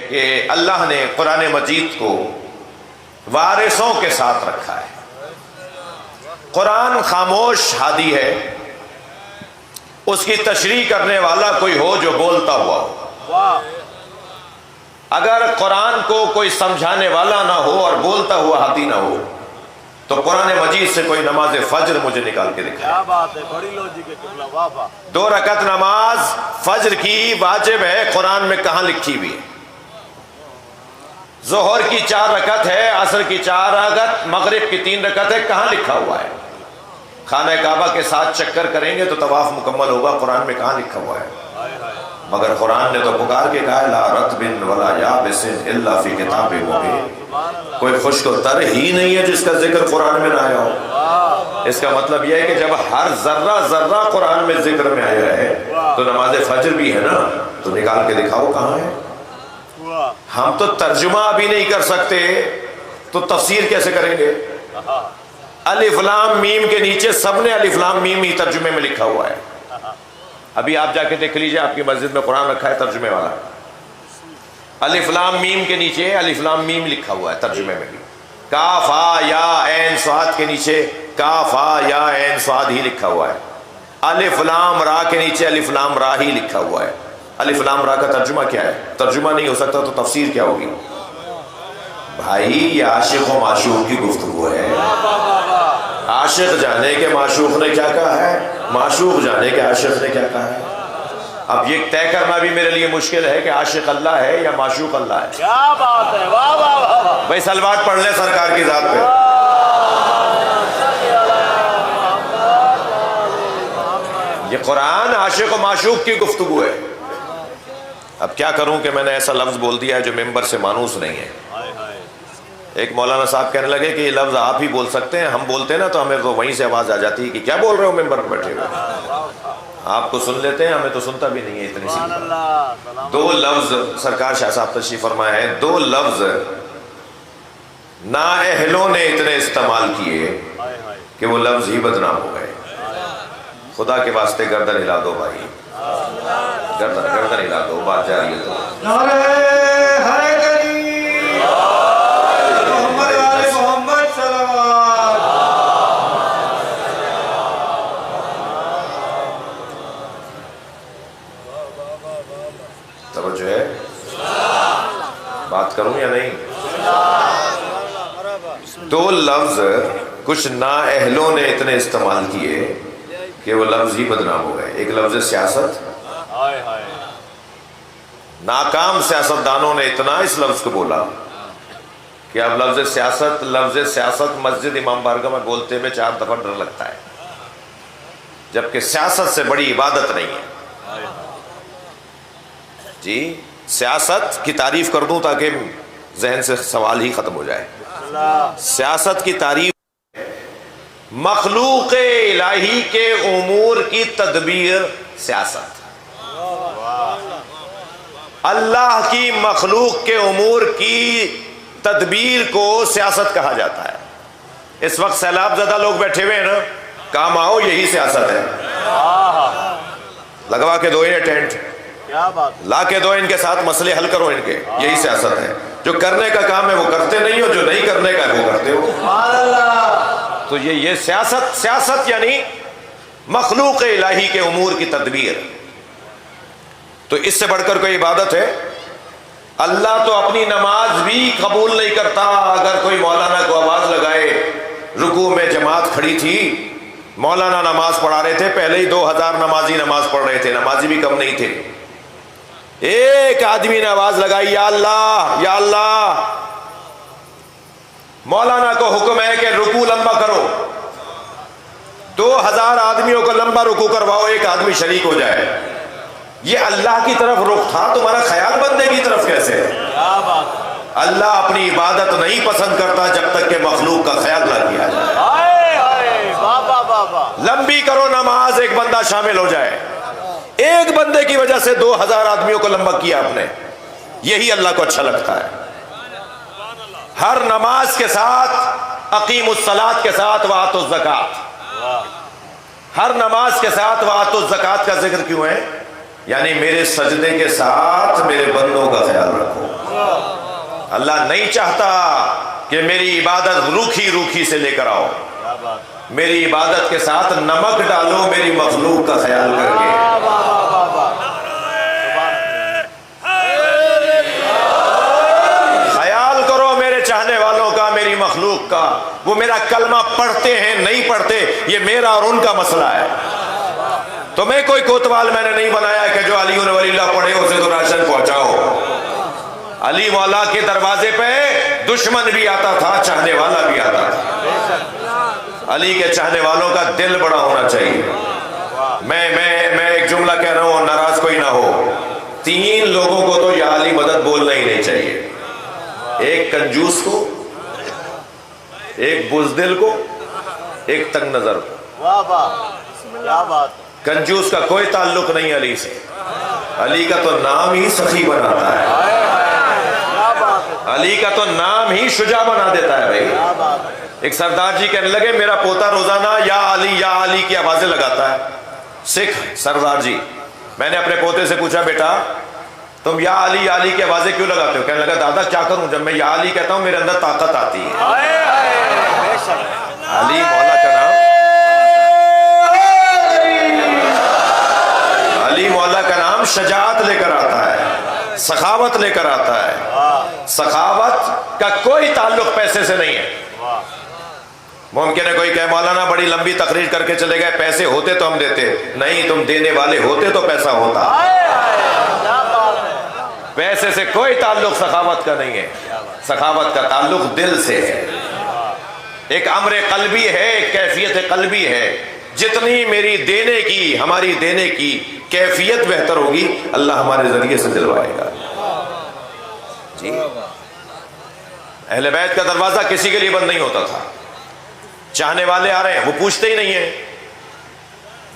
کہ اللہ نے قرآن مجید کو وارثوں کے ساتھ رکھا ہے۔ قرآن خاموش ہادی ہے، اس کی تشریح کرنے والا کوئی ہو جو بولتا ہوا ہو۔ اگر قرآن کو کوئی سمجھانے والا نہ ہو اور بولتا ہوا ہادی نہ ہو تو قرآن مجید سے کوئی نماز فجر مجھے نکال کے دکھائے۔ کیا بات ہے، بڑی لوجک ہے قبلہ، واہ واہ۔ 2 رکعت نماز فجر کی واجب ہے، قرآن میں کہاں لکھی ہوئی ہے؟ ظہر کی 4 رکعت ہے، عصر کی 4 رکعت، مغرب کی 3 رکعت ہے، کہاں لکھا ہوا ہے؟ خانہ کعبہ کے ساتھ چکر کریں گے تو طواف مکمل ہوگا، قرآن میں کہاں لکھا ہوا ہے؟ مگر قرآن نے تو پکار کے کہا لا رطب ولا یابس الا فی کتاب مبین۔ کوئی خشک و تر ہی نہیں ہے جس کا ذکر قرآن میں نہ آیا ہو۔ اس کا مطلب یہ ہے کہ جب ہر ذرہ ذرہ قرآن میں ذکر میں آیا ہے تو نماز فجر بھی ہے نا، تو نکال کے دکھاؤ کہاں ہے۔ ہم تو ترجمہ بھی نہیں کر سکتے تو تفسیر کیسے کریں گے؟ الف لام میم کے نیچے سب نے الف لام میم ہی ترجمے میں لکھا ہوا ہے۔ ابھی آپ جا کے دیکھ لیجئے، آپ کی مسجد میں قرآن رکھا ہے ترجمے والا، الف لام میم کے نیچے الف لام میم لکھا ہوا ہے ترجمے میں بھی۔ کاف ہا یا عین صاد کے نیچے کاف ہا یا عین صاد ہی لکھا ہوا ہے۔ الف لام را کے نیچے الف لام را ہی لکھا ہوا ہے۔ الف لام را کا ترجمہ کیا ہے؟ ترجمہ نہیں ہو سکتا تو تفسیر کیا ہوگی؟ بھائی یہ عاشق و معشوق کی گفتگو ہے۔ عاشق جانے کے معشوق نے کیا کہا ہے، معشوق جانے کے عاشق نے کیا کہا ہے۔ اب یہ طے کرنا بھی میرے لیے مشکل ہے کہ عاشق اللہ ہے یا معشوق اللہ ہے۔ کیا بات ہے، واہ واہ واہ۔ بھائی سلوات پڑھ لیں سرکار کی ذات پہ۔ یہ قرآن عاشق و معشوق کی گفتگو ہے۔ اب کیا کروں کہ میں نے ایسا لفظ بول دیا ہے جو ممبر سے مانوس نہیں ہے۔ ایک مولانا صاحب کہنے لگے کہ یہ لفظ آپ ہی بول سکتے ہیں، ہم بولتے ہیں نا تو ہمیں تو وہیں سے آواز آ جاتی ہے کہ کیا بول رہے ہو ممبر پر بیٹھے ہوئے۔ آپ کو سن لیتے ہیں، ہمیں تو سنتا بھی نہیں ہے اتنی سی۔ 2 لفظ سرکار شاہ صاحب تشریف فرمائے ہیں، 2 لفظ نااہلوں نے اتنے استعمال کیے کہ وہ لفظ ہی بدنام ہو گئے۔ خدا کے واسطے گردن ہلا دو بھائی، گردن ہلا دو، بات جاری ہے تو۔ توجہ ہے، بات کروں یا نہیں؟ 2 لفظ کچھ نااہلوں نے اتنے استعمال کیے کہ وہ لفظ ہی بدنام ہو گئے۔ ایک لفظ سیاست، ناکام سیاستدانوں نے اتنا اس لفظ کو بولا کہ اب لفظ سیاست مسجد امام بارگاہ میں بولتے میں 4 دفعہ ڈر لگتا ہے، جبکہ سیاست سے بڑی عبادت نہیں ہے۔ جی سیاست کی تعریف کر دوں تاکہ ذہن سے سوال ہی ختم ہو جائے۔ سیاست کی تعریف مخلوق الہی کے امور کی تدبیر سیاست۔ اللہ کی مخلوق کے امور کی تدبیر کو سیاست کہا جاتا ہے۔ اس وقت سیلاب زدہ لوگ بیٹھے ہوئے ہیں نا، کام آؤ، یہی سیاست ہے۔ لگوا کے دو انہیں ٹینٹ، لا کے دو ان کے ساتھ مسئلے حل کرو ان کے، یہی سیاست ہے۔ جو کرنے کا کام ہے وہ کرتے نہیں ہو، جو نہیں کرنے کا ہے وہ کرتے ہو۔ تو یہ سیاست یعنی مخلوق الہی کے امور کی تدبیر۔ تو اس سے بڑھ کر کوئی عبادت ہے؟ اللہ تو اپنی نماز بھی قبول نہیں کرتا اگر کوئی مولانا کو آواز لگائے۔ رکوع میں جماعت کھڑی تھی، مولانا نماز پڑھا رہے تھے، پہلے ہی 2000 نمازی نماز پڑھ رہے تھے، نمازی بھی کم نہیں تھے۔ ایک آدمی نے آواز لگائی یا اللہ یا اللہ، مولانا کو حکم ہے کہ رکوع لمبا کرو، 2000 آدمیوں کو لمبا رکوع کرواؤ، ایک آدمی شریک ہو جائے۔ یہ اللہ کی طرف رخ تھا، تمہارا خیال بندے کی طرف کیسے ہے؟ اللہ اپنی عبادت نہیں پسند کرتا جب تک کہ مخلوق کا خیال نہ کیا جائے۔ لمبی کرو نماز، ایک بندہ شامل ہو جائے۔ ایک بندے کی وجہ سے 2000 آدمیوں کو لمبا کیا آپ نے، یہی اللہ کو اچھا لگتا ہے۔ ہر نماز کے ساتھ اقیم الصلاۃ کے ساتھ وآتوا الزکوٰۃ، ہر نماز کے ساتھ وآتوا الزکوٰۃ کا ذکر کیوں ہے؟ یعنی میرے سجدے کے ساتھ میرے بندوں کا خیال رکھو۔ اللہ نہیں چاہتا کہ میری عبادت روکھی روکھی سے لے کر آؤ، کیا بات، میری عبادت کے ساتھ نمک ڈالو میری مخلوق کا خیال کر کے۔ واہ واہ واہ واہ، خیال کرو میرے چاہنے والوں کا، میری مخلوق کا۔ وہ میرا کلمہ پڑھتے ہیں نہیں پڑھتے، یہ میرا اور ان کا مسئلہ ہے۔ تمہیں کوئی کوتوال میں نے نہیں بنایا کہ جو علی ولی اللہ پڑھے اسے تو راشن پہنچاؤ۔ علی مولا کے دروازے پہ دشمن بھی آتا تھا، چاہنے والا بھی آتا تھا۔ علی کے چاہنے والوں کا دل بڑا ہونا چاہیے۔ میں ایک جملہ کہہ رہا ہوں، ناراض کوئی نہ ہو۔ 3 لوگوں کو تو یا علی مدد بولنا ہی نہیں چاہیے، ایک کنجوس کو، ایک بزدل کو، ایک تنگ نظر کو۔ واہ واہ، کیا بات، کنجوس کا کوئی تعلق نہیں علی سے، علی کا تو نام ہی سخی بناتا ہے، کیا بات ہے، علی کا تو نام ہی شجاع بنا دیتا ہے بھائی۔ کیا بات ہے، ایک سردار جی کہنے لگے میرا پوتا روزانہ یا علی کی آوازیں لگاتا ہے۔ سکھ سردار جی، میں نے اپنے پوتے سے پوچھا بیٹا تم یا علی کی آوازیں کیوں لگاتے ہو؟ کہنے لگا دادا کیا کروں، جب میں یا علی کہتا ہوں میرے اندر طاقت آتی ہے۔ بے شک، علی مولا کا نام، علی مولا کا نام شجاعت لے کر آتا ہے، سخاوت لے کر آتا ہے۔ سخاوت کا کوئی تعلق پیسے سے نہیں ہے۔ ممکن ہے کوئی کہ مولانا بڑی لمبی تقریر کر کے چلے گئے، پیسے ہوتے تو ہم دیتے، نہیں، تم دینے والے ہوتے تو پیسہ ہوتا۔ کیا بات ہے، پیسے سے کوئی تعلق سخاوت کا نہیں ہے، سخاوت کا تعلق دل سے ہے۔ ایک امر قلبی ہے، ایک کیفیت قلبی ہے۔ جتنی میری دینے کی، ہماری دینے کی کیفیت بہتر ہوگی، اللہ ہمارے ذریعے سے دلوائے گا۔ جی، اہل بیت کا دروازہ کسی کے لیے بند نہیں ہوتا تھا۔ چاہنے والے آ رہے ہیں وہ پوچھتے ہی نہیں ہیں۔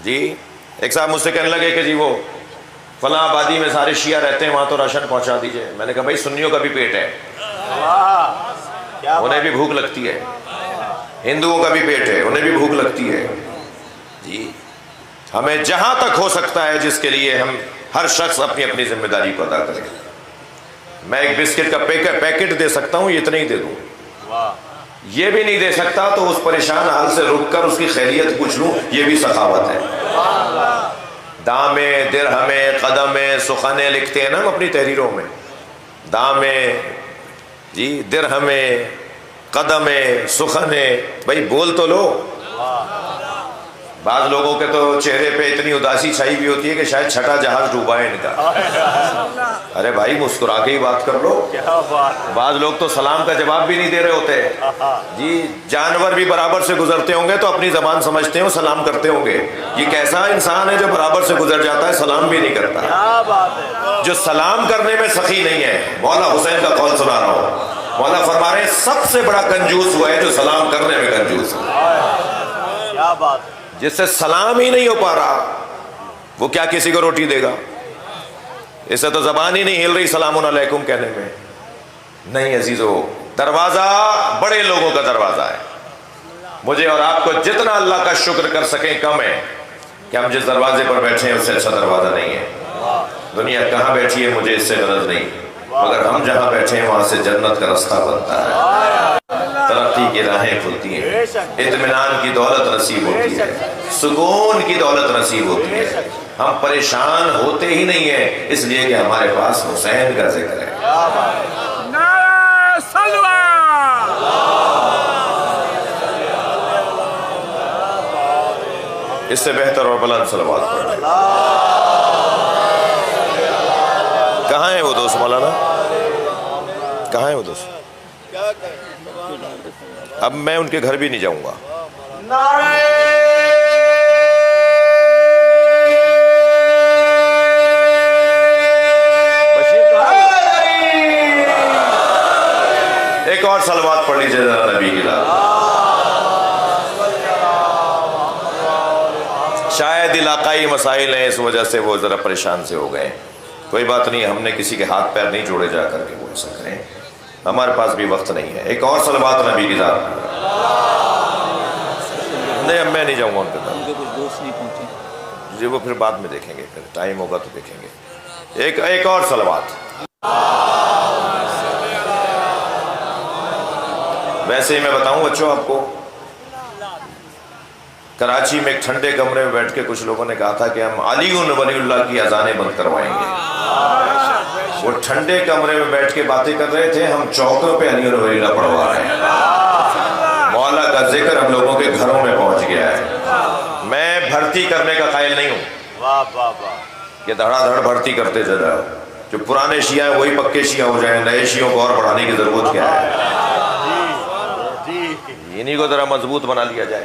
جی، ایک صاحب مجھ سے کہنے لگے کہ جی وہ فلاں آبادی میں سارے شیعہ رہتے ہیں، وہاں تو راشن پہنچا دیجئے۔ میں نے کہا بھائی سنیوں کا بھی پیٹ ہے، واہ، کیا انہیں بھی بھوک لگتی ہے، ہندوؤں کا بھی پیٹ ہے، انہیں بھی بھوک لگتی ہے۔ جی، ہمیں جہاں تک ہو سکتا ہے جس کے لیے ہم ہر شخص اپنی اپنی ذمہ داری کو ادا کرے۔ میں ایک بسکٹ کا پیکٹ دے سکتا ہوں، اتنا ہی دے دوں، واہ، یہ بھی نہیں دے سکتا تو اس پریشان حال سے رک کر اس کی خیریت پوچھ لوں، یہ بھی سخاوت ہے۔ دامے درہمے قدمے سخنے لکھتے ہیں نا ہم اپنی تحریروں میں، دامے جی درہمے قدمے سخنے، بھائی بول تو لو۔ بعض لوگوں کے تو چہرے پہ اتنی اداسی چھائی بھی ہوتی ہے کہ شاید چھٹا جہاز ڈوبا ہے ان کا۔ ارے بھائی مسکرا کے ہی بات کر لو۔ کیا بات ہے، بعض لوگ تو سلام کا جواب بھی نہیں دے رہے ہوتے۔ جی، جانور بھی برابر سے گزرتے ہوں گے تو اپنی زبان سمجھتے ہیں، سلام کرتے ہوں گے۔ یہ کیسا انسان ہے جو برابر سے گزر جاتا ہے سلام بھی نہیں کرتا؟ کیا بات ہے، جو سلام کرنے میں سخی نہیں ہے۔ مولا حسین کا قول سنا رہا ہوں، مولا فرما رہے ہیں سب سے بڑا کنجوس ہوا ہے جو سلام کرنے میں کنجوس ہے۔ کیا بات ہے، جس سے سلام ہی نہیں ہو پا رہا وہ کیا کسی کو روٹی دے گا؟ اسے تو زبان ہی نہیں ہل رہی سلام علیکم کہنے میں۔ نہیں عزیزو، دروازہ بڑے لوگوں کا دروازہ ہے۔ مجھے اور آپ کو جتنا اللہ کا شکر کر سکیں کم ہے کہ ہم جس دروازے پر بیٹھے ہیں اس سے اچھا دروازہ نہیں ہے۔ دنیا کہاں بیٹھی ہے مجھے اس سے غرض نہیں، مگر ہم جہاں بیٹھے ہیں وہاں سے جنت کا رستہ بنتا ہے، ترقی کی راہیں کھلتی ہیں، اطمینان کی دولت نصیب ہوتی ہے، سکون کی دولت نصیب ہوتی ہے۔ ہم پریشان ہوتے ہی نہیں ہیں اس لیے کہ ہمارے پاس حسین کا ذکر ہے۔ نعرہ صلوات، اس سے بہتر اور بلند صلوات پڑھیں۔ کہاں ہیں وہ دوست مولانا؟ کہاں ہیں وہ دوست؟ اب میں ان کے گھر بھی نہیں جاؤں گا۔ ایک اور صلوات پڑھ لیجیے ذرا نبی کی ذات۔ شاید علاقائی مسائل ہیں اس وجہ سے وہ ذرا پریشان سے ہو گئے، کوئی بات نہیں، ہم نے کسی کے ہاتھ پیر نہیں جوڑے جا کر کے وہ ایسا کریں، ہمارے پاس بھی وقت نہیں ہے۔ ایک اور صلوات نبی کی ذات۔ نہیں اب میں نہیں جاؤں گا ان کے گھر، ان کے کچھ دوست نہیں پہنچے، جی وہ پھر بعد میں دیکھیں گے، پھر ٹائم ہوگا تو دیکھیں گے۔ ایک اور صلوات۔ ویسے ہی میں بتاؤں بچوں آپ کو، کراچی میں ایک ٹھنڈے کمرے میں بیٹھ کے کچھ لوگوں نے کہا تھا کہ ہم علی ولی اللہ کی اذانیں بند کروائیں گے۔ وہ ٹھنڈے کمرے میں بیٹھ کے باتیں کر رہے تھے، ہم چوکوں پہ علی ولی اللہ پڑھوا رہے ہیں۔ مولا کا ذکر ہم لوگوں کے گھروں میں پہنچ گیا ہے۔ میں بھرتی کرنے کا قائل نہیں ہوں واہ واہ واہ، کہ دھڑا دھڑ بھرتی کرتے چل جاؤ، جو پرانے شیعہ ہیں وہی پکے شیعہ ہو جائیں، نئے شیعوں کو اور بڑھانے کی ضرورت کیا ہے؟ انہی کو ذرا مضبوط بنا لیا جائے۔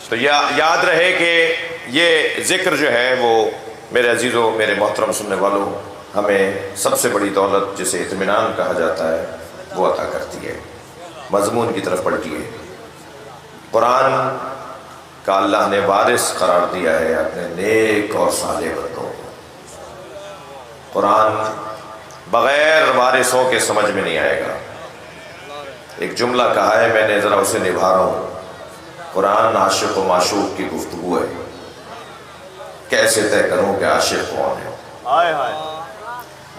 تو یاد رہے کہ یہ ذکر جو ہے وہ میرے عزیزوں، میرے محترم سننے والوں، ہمیں سب سے بڑی دولت جسے اطمینان کہا جاتا ہے وہ عطا کرتی ہے۔ مضمون کی طرف پلٹیے۔ قرآن کا اللہ نے وارث قرار دیا ہے اپنے نیک اور صالح بندوں کو۔ قرآن بغیر وارثوں کے سمجھ میں نہیں آئے گا۔ ایک جملہ کہا ہے میں نے، ذرا اسے نبھا رہا ہوں۔ قرآن عاشق و معشوق کی گفتگو ہے، کیسے طے کروں کہ عاشق کون ہے؟ ہائے ہائے،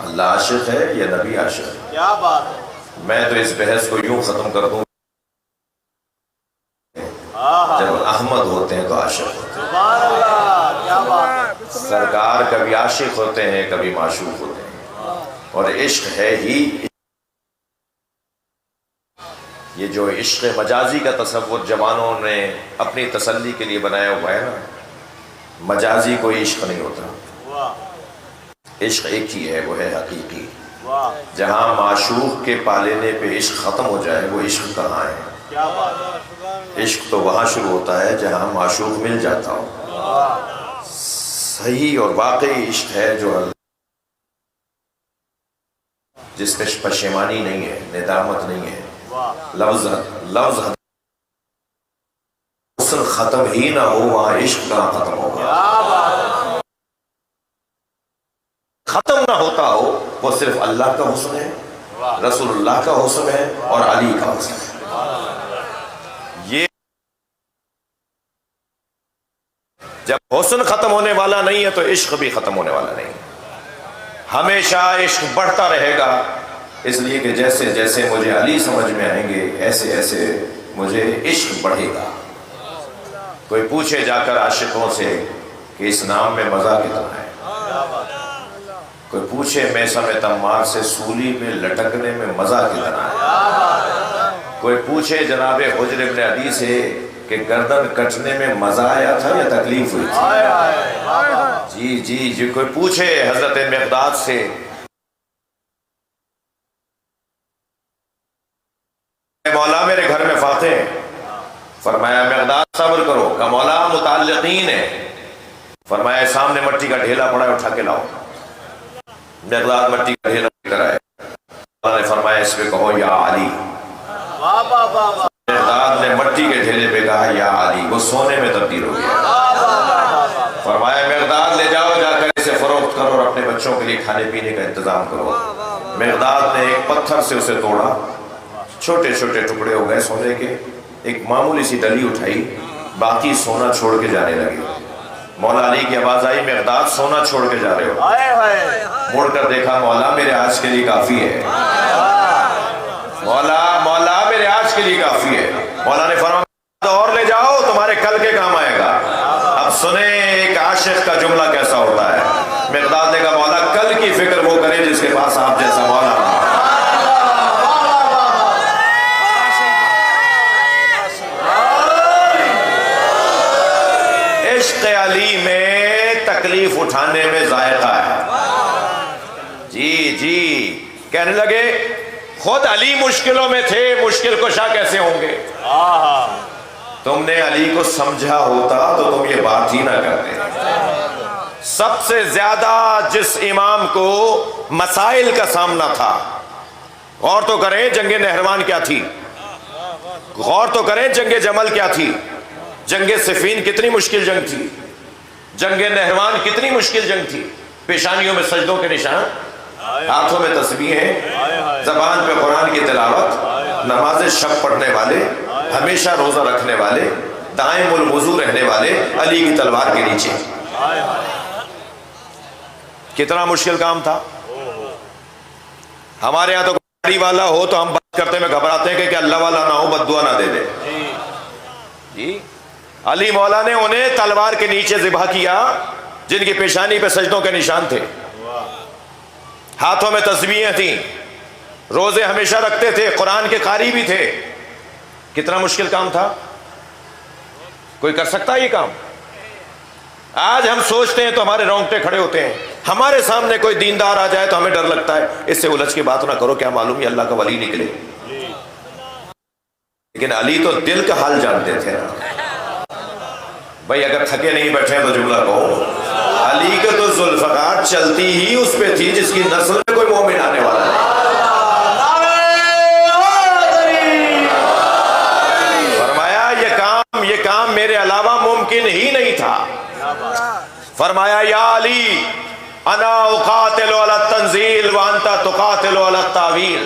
اللہ عاشق ہے یا نبی عاشق ہے؟ کیا بات ہے، میں تو اس بحث کو یوں ختم کر دوں، جب احمد ہوتے ہیں تو عاشق ہوتے ہیں۔ سبحان اللہ، کیا بات ہے، سرکار کبھی عاشق ہوتے ہیں، کبھی معشوق ہوتے ہیں، اور عشق ہے ہی یہ جو عشق مجازی کا تصور جوانوں نے اپنی تسلی کے لیے بنایا ہوا ہے نا، مجازی کوئی عشق نہیں ہوتا، واہ عشق ایک ہی ہے، وہ ہے حقیقی۔ واہ، جہاں معشوق کے پالینے پہ عشق ختم ہو جائے وہ عشق کہاں ہے؟ کیا بات ہے، عشق تو وہاں شروع ہوتا ہے جہاں معشوق مل جاتا ہو۔ صحیح اور واقعی عشق ہے جو جس میں پشیمانی نہیں ہے، ندامت نہیں ہے، لفظ حسن ختم ہی نہ ہو، وہاں عشق کہاں ختم ہوگا؟ ختم نہ ہوتا ہو وہ صرف اللہ کا حسن ہے، رسول اللہ کا حسن ہے اور علی کا حسن ہے۔ یہ جب حسن ختم ہونے والا نہیں ہے تو عشق بھی ختم ہونے والا نہیں۔ ہمیشہ عشق بڑھتا رہے گا، اس لیے کہ جیسے جیسے مجھے علی سمجھ میں آئیں گے ایسے ایسے مجھے عشق بڑھے گا۔ کوئی پوچھے جا کر عاشقوں سے کہ اس نام میں مزہ کتنا ہے، کوئی پوچھے میسم تمار سے سولی میں لٹکنے میں مزہ کتنا ہے، کوئی پوچھے جناب حجر ابن عدی سے کہ گردن کٹنے میں مزہ آیا تھا یا تکلیف ہوئی تھی؟ جی جی جی، کوئی پوچھے حضرت مقداد سے مولا میرے گھر میں فاتح ہیں، فرمایا مقداد صبر کرو، کہ مولا متعلقین ہے، فرمایا سامنے مٹی کا ڈھیلا پڑا ہے اٹھا کے لاؤ۔ مقداد مٹی کا ڈھیلا لے کر آئے، اللہ نے فرمایا اس پہ کہو یا علی۔ واہ واہ واہ واہ، مقداد نے مٹی کے ڈھیلے پہ کہا یا علی، وہ سونے میں تبدیل ہو گیا۔ فرمایا مقداد لے جاؤ، جا کر اسے فروخت کرو اور اپنے بچوں کے لیے کھانے پینے کا انتظام کرو۔ مقداد نے ایک پتھر سے اسے توڑا، چھوٹے چھوٹے ٹکڑے ہو گئے سونے کے، ایک معمولی سی ڈلی اٹھائی، باقی سونا چھوڑ کے جانے لگے۔ مولا علی کی آواز آئی مقداد سونا چھوڑ کے جا رہے ہو؟ ہائے ہائے، مڑ کر دیکھا، مولا میرے آج کے لیے کافی ہے، مولا میرے آج کے لیے کافی ہے۔ مولا نے فرمایا اور لے جاؤ، تمہارے کل کے کام آئے گا۔ اب سنیں ایک عاشق کا جملہ کیسا ہوتا ہے۔ مقداد نے کہا مولا کل کی فکر وہ کرے جس کے پاس آپ جیسا مولا ہو۔ عشق علی میں تکلیف اٹھانے میں ذائقہ ہے۔ جی جی، کہنے لگے خود علی مشکلوں میں تھے، مشکل کشا کیسے ہوں گے؟ تم نے علی کو سمجھا ہوتا تو تم یہ بات ہی نہ کرتے۔ سب سے زیادہ جس امام کو مسائل کا سامنا تھا، غور تو کریں جنگ نہروان کیا تھی، غور تو کریں جنگ جمل کیا تھی، جنگ صفین کتنی مشکل جنگ تھی، جنگ نہروان کتنی مشکل جنگ تھی۔ پیشانیوں میں سجدوں کے نشان، ہاتھوں میں تسبیحیں، زبان پہ قرآن کی تلاوت، نماز شب پڑھنے والے، ہمیشہ روزہ رکھنے والے، دائم الوضو رہنے والے، علی کی تلوار کے نیچے۔ کتنا مشکل کام تھا۔ ہمارے یہاں تو والا ہو تو ہم بات کرتے میں گھبراتے ہیں کہ اللہ والا نہ ہو بد دعا نہ دے دے. جی علی مولا نے انہیں تلوار کے نیچے ذبح کیا جن کی پیشانی پہ سجدوں کے نشان تھے, ہاتھوں میں تسبیحیں تھیں, روزے ہمیشہ رکھتے تھے, قرآن کے قاری بھی تھے. کتنا مشکل کام تھا, کوئی کر سکتا ہے یہ کام؟ آج ہم سوچتے ہیں تو ہمارے رونگٹے کھڑے ہوتے ہیں. ہمارے سامنے کوئی دیندار آ جائے تو ہمیں ڈر لگتا ہے, اس سے الجھ کے بات نہ کرو, کیا معلوم یہ اللہ کا ولی نکلے. لیکن علی تو دل کا حال جانتے تھے نا بھائی. اگر تھکے نہیں بیٹھے تو جملہ کہو, علی کے تو ذوالفقار چلتی ہی اس پہ تھی جس کی نسل میں کوئی مومن آنے والا نہیں. فرمایا یہ کام میرے علاوہ ممکن ہی نہیں تھا. فرمایا یا علی انا اقاتل علی التنزیل وانتا تقاتل علی التاویل.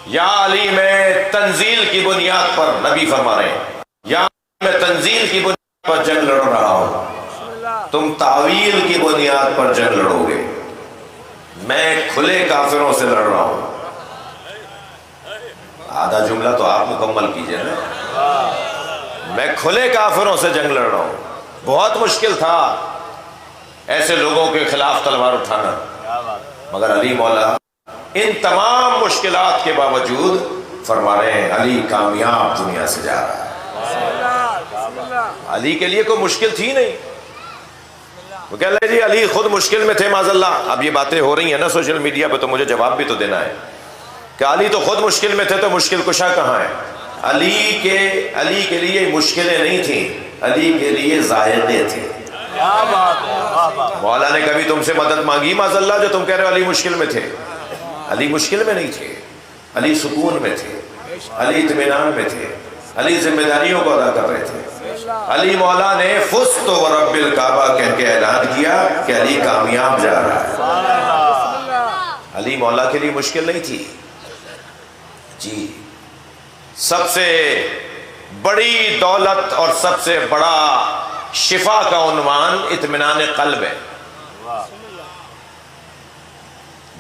یا علی میں تنزیل کی بنیاد پر, نبی فرما رہے ہیں, یا میں تنزیل کی بنیاد پر جنگ لڑ رہا ہوں, تم تعویل کی بنیاد پر جنگ لڑو گے. میں کھلے کافروں سے لڑ رہا ہوں. آدھا جملہ تو آپ مکمل کیجئے نا. میں کھلے کافروں سے جنگ لڑ رہا ہوں. بہت مشکل تھا ایسے لوگوں کے خلاف تلوار اٹھانا, مگر علی مولا ان تمام مشکلات کے باوجود فرما رہے ہیں علی کامیاب دنیا سے جا رہا ہے. علی کے لیے کوئی مشکل تھی نہیں. وہ کہہ رہے جی علی خود مشکل میں تھے معاذ اللہ. اب یہ باتیں ہو رہی ہیں نا سوشل میڈیا پہ, تو مجھے جواب بھی تو دینا ہے کہ علی تو خود مشکل میں تھے تو مشکل کشا کہاں ہے؟ علی کے لیے مشکلیں نہیں تھیں, علی کے لیے ذائقے تھے. مولا نے کبھی تم سے مدد مانگی معاذ اللہ جو تم کہہ رہے ہو علی مشکل میں تھے؟ علی مشکل میں نہیں تھے, علی سکون میں تھے, علی اطمینان میں تھے, علی ذمہ داریوں کو ادا کر رہے تھے. علی مولا نے فزت ورب الکعبہ کہہ کے اعلان کیا کہ علی کامیاب جا رہا ہے. علی مولا کے لیے مشکل نہیں تھی. جی سب سے بڑی دولت اور سب سے بڑا شفا کا عنوان اطمینان قلب ہے.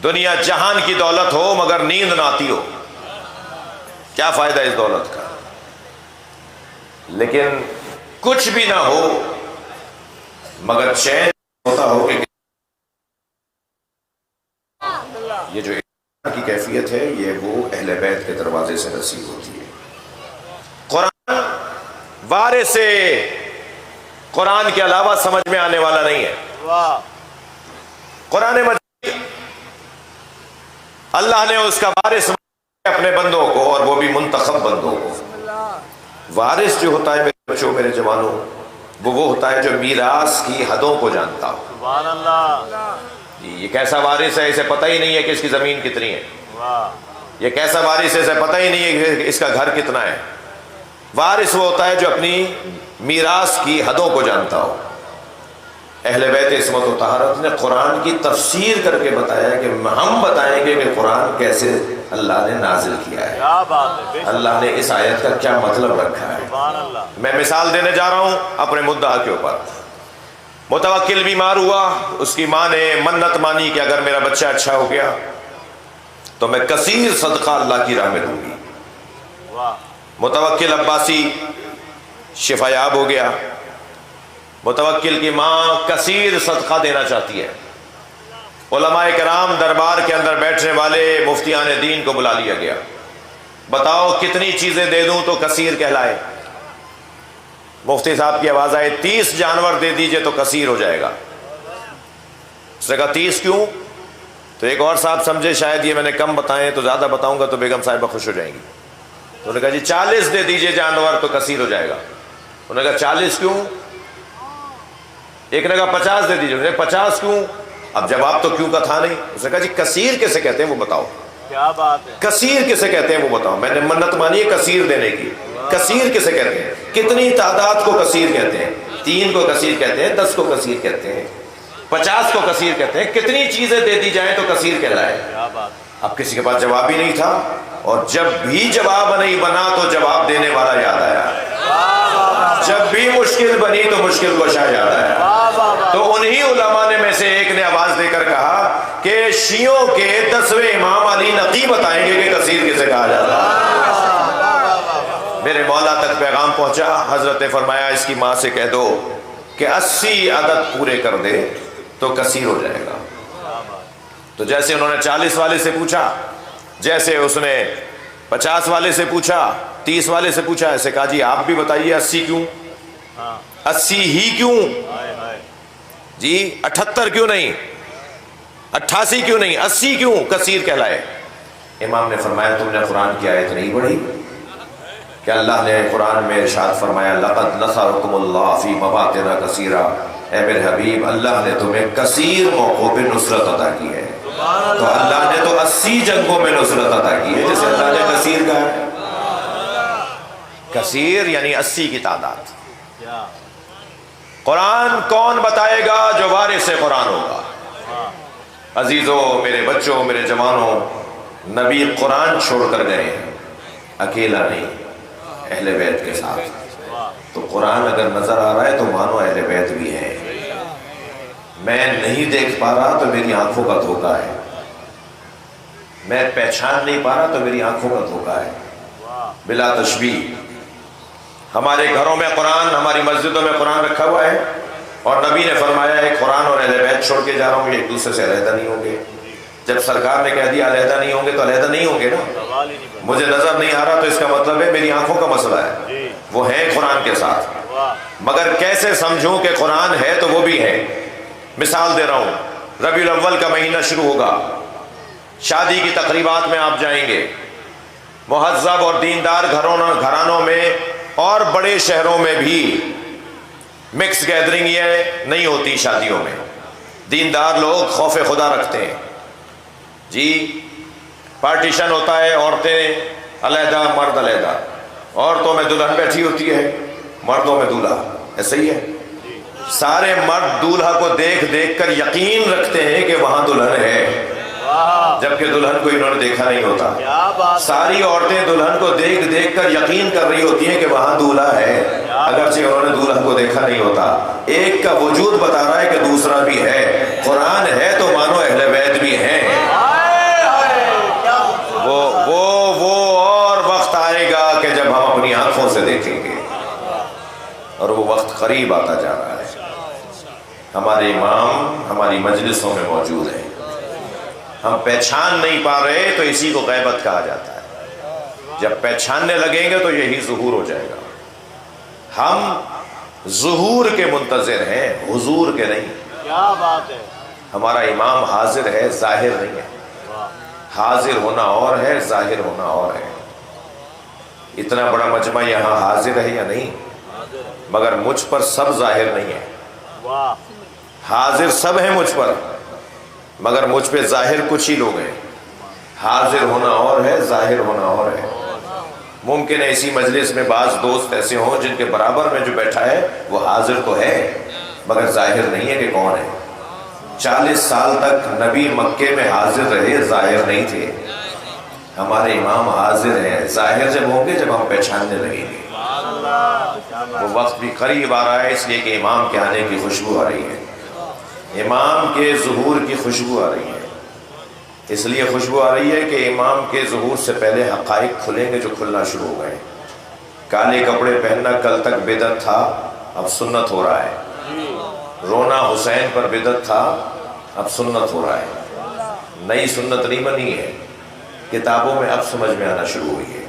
دنیا جہان کی دولت ہو مگر نیند نہ آتی ہو, کیا فائدہ اس دولت کا؟ لیکن کچھ بھی نہ ہو مگر چین ہوتا ہو کہ یہ جو کی کیفیت ہے یہ وہ اہل بیت کے دروازے سے نصیب ہوتی ہے. قرآن وارث سے قرآن کے علاوہ سمجھ میں آنے والا نہیں ہے. قرآن مجید اللہ نے اس کا وارث اپنے بندوں کو, اور وہ بھی منتخب بندوں کو. وارث جو ہوتا ہے میرے بچوں میرے جوانوں, وہ ہوتا ہے جو میراث کی حدوں کو جانتا ہو. سبحان اللہ. یہ کیسا وارث ہے اسے پتہ ہی نہیں ہے کہ اس کی زمین کتنی ہے. یہ کیسا وارث ہے اسے پتہ ہی نہیں ہے کہ اس کا گھر کتنا ہے. وارث وہ ہوتا ہے جو اپنی میراث کی حدوں کو جانتا ہو. اہل بیت عصمت و طہارت نے قرآن کی تفسیر کر کے بتایا کہ ہم بتائیں گے کہ قرآن کیسے اللہ نے نازل کیا ہے, اللہ نے اس آیت کا کیا مطلب رکھا ہے. میں مثال دینے جا رہا ہوں اپنے مدعا کے اوپر. متوکل بیمار ہوا, اس کی ماں نے منت مانی کہ اگر میرا بچہ اچھا ہو گیا تو میں کثیر صدقہ اللہ کی راہ میں دوں گی. متوکل عباسی شفا یاب ہو گیا. متوکل کی ماں کثیر صدقہ دینا چاہتی ہے. علماء کرام دربار کے اندر بیٹھنے والے مفتیان دین کو بلا لیا گیا. بتاؤ کتنی چیزیں دے دوں تو کثیر کہلائے؟ مفتی صاحب کی آواز آئے 30 جانور دے دیجئے تو کثیر ہو جائے گا. اس نے کہا 30 کیوں؟ تو ایک اور صاحب سمجھے شاید یہ میں نے کم بتائیں تو زیادہ بتاؤں گا تو بیگم صاحبہ خوش ہو جائیں گی. تو انہوں نے کہا جی 40 دے دیجئے جانور تو کثیر ہو جائے گا. انہوں نے کہا 40 کیوں؟ ایک نے کہا 50 دے دیجئے. انہوں نے کہا 50 کیوں؟ اب جواب تو کیوں کا تھا نہیں. اس نے کہا جی کثیر کسے کہتے ہیں وہ بتاؤ. کیا بات ہے, کثیر کسے کہتے ہیں وہ بتاؤ. میں نے منت مانی ہے کثیر دینے کی. کثیر کسے کہتے ہیں؟ کتنی تعداد کو کثیر کہتے ہیں؟ 3 کو کثیر کہتے ہیں, 10 کو کثیر کہتے ہیں, 50 کو کثیر کہتے ہیں. کتنی چیزیں دے دی جائیں تو کثیر کہلائے؟ اب کسی کے پاس جواب ہی نہیں تھا, اور جب بھی جواب نہیں بنا تو جواب دینے والا یاد آیا. جب بھی مشکل بنی تو مشکل کشا یاد آیا۔ تو انہی علماء نے میں سے ایک نے آواز دے کر کہا کہ شیعوں کے 10ویں امام علی نقی بتائیں گے کہ کثیر کسے کہا جاتا ہے۔ میرے مولا تک پیغام پہنچا، حضرت نے فرمایا اس کی ماں سے کہہ دو کہ 80 عدد پورے کر دے تو کثیر ہو جائے گا۔ تو جیسے انہوں نے 40 والے سے پوچھا، جیسے اس نے 50 والے سے پوچھا، 30 والے سے پوچھا، ایسے کہا جی آپ بھی بتائیے 80 کیوں، 80 ہی کیوں، جی 78 کیوں نہیں، 88 کیوں نہیں، 80 کیوں کثیر کہلائے۔ امام نے فرمایا تم نے قرآن کی آیت نہیں پڑھی کہ اللہ نے قرآن میں ارشاد فرمایا لقد نصرکم اللہ فی مواطن کثیرہ، اے میرے حبیب اللہ نے تمہیں کثیر موقعوں پہ نصرت عطا کی ہے۔ تو اللہ نے تو 80 جنگوں میں نصرت عطا کی ہے جیسے اللہ نے کثیر کہا ہے۔ کثیر یعنی 80 کی تعداد۔ قرآن کون بتائے گا؟ جو وارث قرآن ہوگا۔ عزیزوں، میرے بچوں، میرے جوانوں، نبی قرآن چھوڑ کر گئے ہیں، اکیلا نہیں، اہل بیت کے ساتھ۔ تو قرآن اگر نظر آ رہا ہے تو مانو اہل بیت بھی ہے۔ میں نہیں دیکھ پا رہا تو میری آنکھوں کا دھوکہ ہے، میں پہچان نہیں پا رہا تو میری آنکھوں کا دھوکہ ہے، بلا تشبیہ۔ ہمارے گھروں میں قرآن، ہماری مسجدوں میں قرآن رکھا ہوا ہے، اور نبی نے فرمایا ہے قرآن اور اہل بیت چھوڑ کے جا رہا ہوں، یہ ایک دوسرے سے علیحدہ نہیں ہوں گے۔ جب سرکار نے کہہ دیا علیحدہ نہیں ہوں گے تو علیحدہ نہیں ہوں گے نا۔ مجھے نظر نہیں آ رہا تو اس کا مطلب ہے میری آنکھوں کا مسئلہ ہے، وہ ہے قرآن کے ساتھ، مگر کیسے سمجھوں کہ قرآن ہے تو وہ بھی ہے۔ مثال دے رہا ہوں، ربیع الاول کا مہینہ شروع ہوگا، شادی کی تقریبات میں آپ جائیں گے، مہذب اور دیندار گھرانوں میں اور بڑے شہروں میں بھی مکس گیدرنگ یہ نہیں ہوتی شادیوں میں۔ دیندار لوگ خوف خدا رکھتے ہیں، جی پارٹیشن ہوتا ہے، عورتیں علیحدہ مرد علیحدہ، عورتوں میں دلہن بیٹھی ہوتی ہے، مردوں میں دولہا، ایسا ہی ہے۔ سارے مرد دولہا کو دیکھ دیکھ کر یقین رکھتے ہیں کہ وہاں دلہن ہے، جبکہ دلہن کو انہوں نے دیکھا نہیں ہوتا۔ ساری عورتیں دلہن کو دیکھ دیکھ کر یقین کر رہی ہوتی ہیں کہ وہاں دولہا ہے، اگرچہ انہوں نے دولہا کو دیکھا نہیں ہوتا۔ ایک کا وجود بتا رہا ہے کہ دوسرا بھی ہے۔ قرآن ہے تو مانو اہل بیت بھی ہیں۔ وہ اور وقت آئے گا کہ جب ہم اپنی آنکھوں سے دیکھیں گے، اور وہ وقت قریب آتا جا رہا ہے۔ ہمارے امام ہماری مجلسوں میں موجود ہیں، ہم پہچان نہیں پا رہے تو اسی کو غیبت کہا جاتا ہے۔ جب پہچاننے لگیں گے تو یہی ظہور ہو جائے گا۔ ہم ظہور کے منتظر ہیں، حضور کے نہیں۔ کیا بات ہے! ہمارا امام حاضر ہے، ظاہر نہیں ہے۔ حاضر ہونا اور ہے، ظاہر ہونا اور ہے۔ اتنا بڑا مجمع یہاں حاضر ہے یا نہیں؟ مگر مجھ پر سب ظاہر نہیں ہے۔ واہ! حاضر سب ہیں مجھ پر، مگر مجھ پہ ظاہر کچھ ہی لوگ ہیں۔ حاضر ہونا اور ہے، ظاہر ہونا اور ہے۔ ممکن ہے اسی مجلس میں بعض دوست ایسے ہوں جن کے برابر میں جو بیٹھا ہے وہ حاضر تو ہے مگر ظاہر نہیں ہے کہ کون ہے۔ 40 سال تک نبی مکے میں حاضر رہے، ظاہر نہیں تھے۔ ہمارے امام حاضر ہیں، ظاہر جب ہوں گے جب ہم پہچاننے لگیں گے۔ وہ وقت بھی قریب آ رہا ہے، اس لیے کہ امام کے آنے کی خوشبو آ رہی ہے، امام کے ظہور کی خوشبو آ رہی ہے۔ اس لیے خوشبو آ رہی ہے کہ امام کے ظہور سے پہلے حقائق کھلیں گے جو کھلنا شروع ہو گئے۔ کالے کپڑے پہننا کل تک بدعت تھا، اب سنت ہو رہا ہے۔ رونا حسین پر بدعت تھا، اب سنت ہو رہا ہے۔ نئی سنت نہیں بنی ہے، کتابوں میں اب سمجھ میں آنا شروع ہوئی ہے۔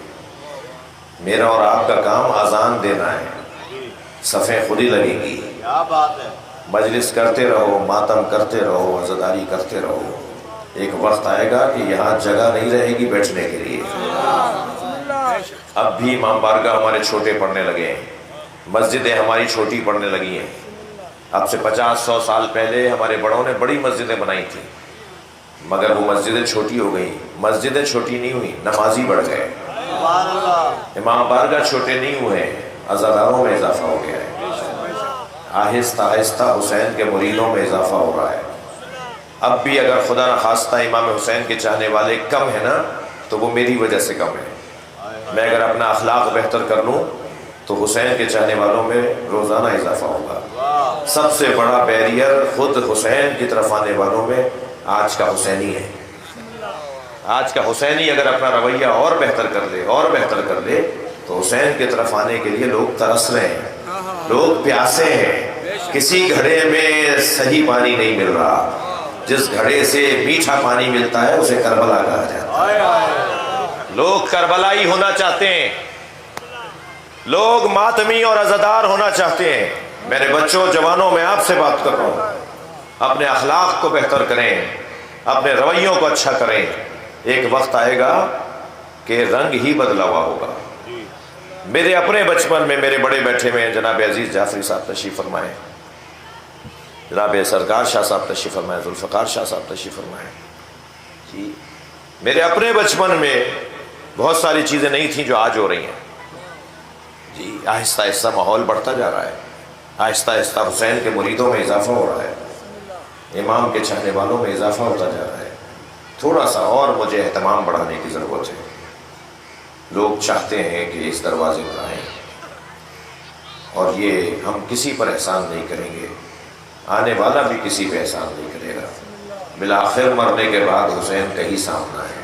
میرا اور آپ کا کام اذان دینا ہے، صفیں خود ہی لگیں گی۔ کیا بات ہے! مجلس کرتے رہو، ماتم کرتے رہو، عزاداری کرتے رہو۔ ایک وقت آئے گا کہ یہاں جگہ نہیں رہے گی بیٹھنے کے لیے۔ اب بھی امام بارگاہ ہمارے چھوٹے پڑھنے لگے ہیں، مسجدیں ہماری چھوٹی پڑھنے لگی ہیں۔ اب سے 50-100 سال پہلے ہمارے بڑوں نے بڑی مسجدیں بنائی تھیں، مگر وہ مسجدیں چھوٹی ہو گئیں۔ مسجدیں چھوٹی نہیں ہوئی، نمازی بڑھ گئے۔ امام بارگاہ چھوٹے نہیں ہوئے، عزاداروں میں اضافہ ہو گیا ہے۔ آہستہ آہستہ حسین کے مریدوں میں اضافہ ہو رہا ہے۔ اب بھی اگر خدا نخواستہ امام حسین کے چاہنے والے کم ہیں نا تو وہ میری وجہ سے کم ہے۔ میں اگر اپنا اخلاق بہتر کر لوں تو حسین کے چاہنے والوں میں روزانہ اضافہ ہوگا۔ سب سے بڑا بیریئر خود حسین کی طرف آنے والوں میں آج کا حسینی ہے۔ آج کا حسینی اگر اپنا رویہ اور بہتر کر لے اور بہتر کر لے تو حسین کی طرف آنے کے لیے لوگ ترس رہے ہیں، لوگ پیاسے ہیں۔ کسی گھڑے میں صحیح پانی نہیں مل رہا، جس گھڑے سے میٹھا پانی ملتا ہے اسے کربلا کہا جاتا ہے۔ لوگ کربلائی ہونا چاہتے ہیں، لوگ ماتمی اور عزادار ہونا چاہتے ہیں۔ میرے بچوں، جوانوں، میں آپ سے بات کر رہا ہوں، اپنے اخلاق کو بہتر کریں، اپنے رویوں کو اچھا کریں۔ ایک وقت آئے گا کہ رنگ ہی بدلا ہوا ہوگا۔ میرے اپنے بچپن میں میرے بڑے بیٹھے میں جناب عزیز جعفری صاحب تشریف فرمائے، جناب سرکار شاہ صاحب تشریف فرمائے، ذوالفقار شاہ صاحب تشریف فرمائے جی۔ میرے اپنے بچپن میں بہت ساری چیزیں نہیں تھیں جو آج ہو رہی ہیں جی۔ آہستہ آہستہ ماحول بڑھتا جا رہا ہے، آہستہ آہستہ حسین کے مریدوں میں اضافہ ہو رہا ہے، امام کے چاہنے والوں میں اضافہ ہوتا جا رہا ہے۔ تھوڑا سا اور مجھے اہتمام بڑھانے کی ضرورت ہے۔ لوگ چاہتے ہیں کہ اس دروازے پر آئیں، اور یہ ہم کسی پر احسان نہیں کریں گے، آنے والا بھی کسی پہ احسان نہیں کرے گا۔ بالآخر مرنے کے بعد حسین کا ہی سامنا ہے،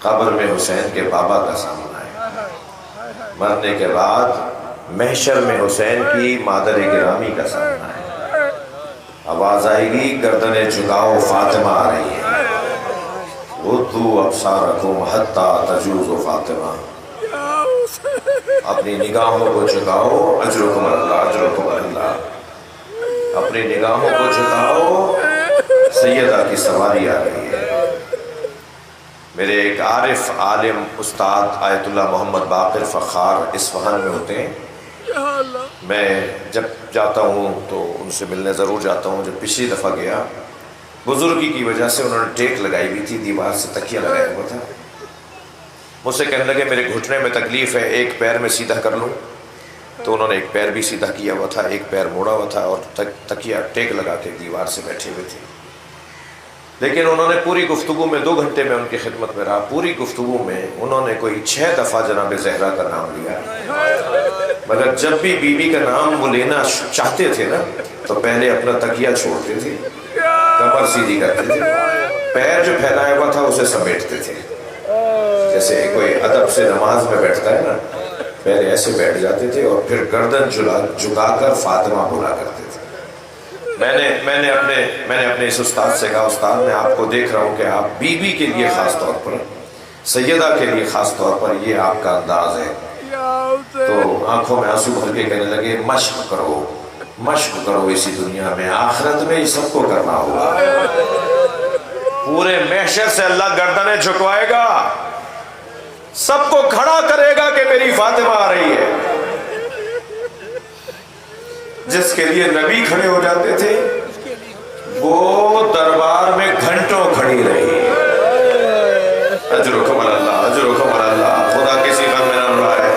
قبر میں حسین کے بابا کا سامنا ہے، مرنے کے بعد محشر میں حسین کی مادر گرامی کا سامنا ہے۔ آواز آئے گی گردنیں جھکاؤ فاطمہ آ رہی ہے، غضوا ابصارکم حتی تجوز فاطمہ، اپنی نگاہوں کو جھکاؤ، اجرکم اللہ اجرکم اللہ، اپنی نگاہوں کو جھکاؤ، سیدہ کی سواری آ رہی ہے۔ میرے ایک عارف عالم استاد آیت اللہ محمد باقر فخار اصفہان میں ہوتے ہیں، میں جب جاتا ہوں تو ان سے ملنے ضرور جاتا ہوں۔ جب پچھلی دفعہ گیا، بزرگی کی وجہ سے انہوں نے ٹیک لگائی ہوئی تھی، دیوار سے تکیہ لگایا ہوا تھا۔ مجھ سے کہنے لگے میرے گھٹنے میں تکلیف ہے، ایک پیر میں سیدھا کر لوں؟ تو انہوں نے ایک پیر بھی سیدھا کیا ہوا تھا، ایک پیر موڑا ہوا تھا، اور تکیہ ٹیک لگا کے دیوار سے بیٹھے ہوئے تھے۔ لیکن انہوں نے پوری گفتگو میں 2 گھنٹے میں ان کی خدمت میں رہا، پوری گفتگو میں انہوں نے کوئی 6 دفعہ جناب زہرا کا نام لیا، مگر جب بھی بی بی کا نام وہ لینا چاہتے تھے نا تو پہلے اپنا تکیہ چھوڑتے تھے، کمر سیدھی کرتے تھے، پیر جو پھیلایا ہوا تھا اسے سمیٹتے تھے، جیسے کوئی ادب سے نماز میں بیٹھتا ہے نا، پہلے ایسے بیٹھ جاتے تھے اور پھر گردن جھکا کر فاطمہ بولا کرتے تھے۔ میں نے اپنے اس استاد سے کہا، استاد میں آپ کو دیکھ رہا ہوں کہ آپ بی بی کے لیے خاص طور پر، سیدہ کے لیے خاص طور پر یہ آپ کا انداز ہے۔ تو آنکھوں میں آنسو بھر کے کہنے لگے مشق کرو اسی دنیا میں، آخرت میں یہ سب کو کرنا ہوگا۔ پورے محشر سے اللہ گردنیں جھکوائے گا، سب کو کھڑا کرے گا کہ میری فاطمہ آ رہی ہے۔ جس کے لیے نبی کھڑے ہو جاتے تھے وہ دربار میں گھنٹوں کھڑی رہی۔ اجرکم اللہ اجرکم اللہ، خدا کسی غم میں نہ رلائے،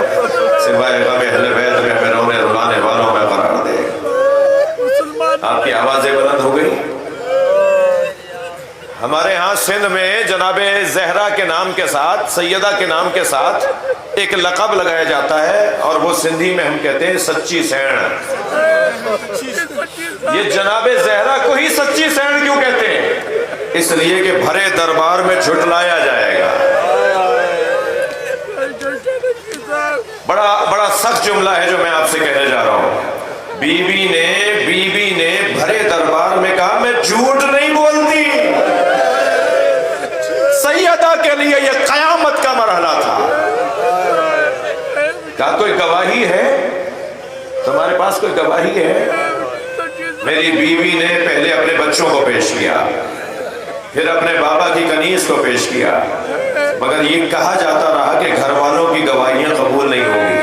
سوائے غم اہل بیت میں ہمیں رونے رلانے والوں میں قرار دے۔ آپ کی آوازیں بلند ہو گئی۔ ہمارے ہاں سندھ میں جناب زہرا کے نام کے ساتھ، سیدہ کے نام کے ساتھ ایک لقب لگایا جاتا ہے، اور وہ سندھی میں ہم کہتے ہیں سچی سین۔ یہ جناب زہرا کو ہی سچی سین کیوں کہتے ہیں؟ اس لیے کہ بھرے دربار میں جھٹلایا جائے گا۔ بڑا سخت جملہ ہے جو میں آپ سے کہنے جا رہا ہوں۔ بی بی نے بھرے دربار میں کہا میں جھوٹ نہیں بولتی۔ سیدہ کے لیے یہ قیامت کا مرحلہ تھا۔ کیا کوئی گواہی ہے؟ تمہارے پاس کوئی گواہی ہے؟ میری بیوی نے پہلے اپنے بچوں کو پیش کیا، پھر اپنے بابا کی کنیز کو پیش کیا، مگر یہ کہا جاتا رہا کہ گھر والوں کی گواہیاں قبول نہیں ہوں گی۔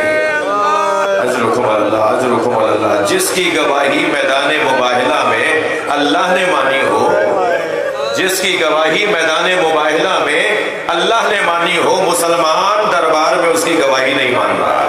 اجرکم اللہ اجرکم اللہ، جس کی گواہی میدان مباہلہ میں اللہ نے مانی ہو، جس کی گواہی میدان مباہلہ میں اللہ نے مانی ہو، مسلمان دربار میں اس کی گواہی نہیں مان رہا۔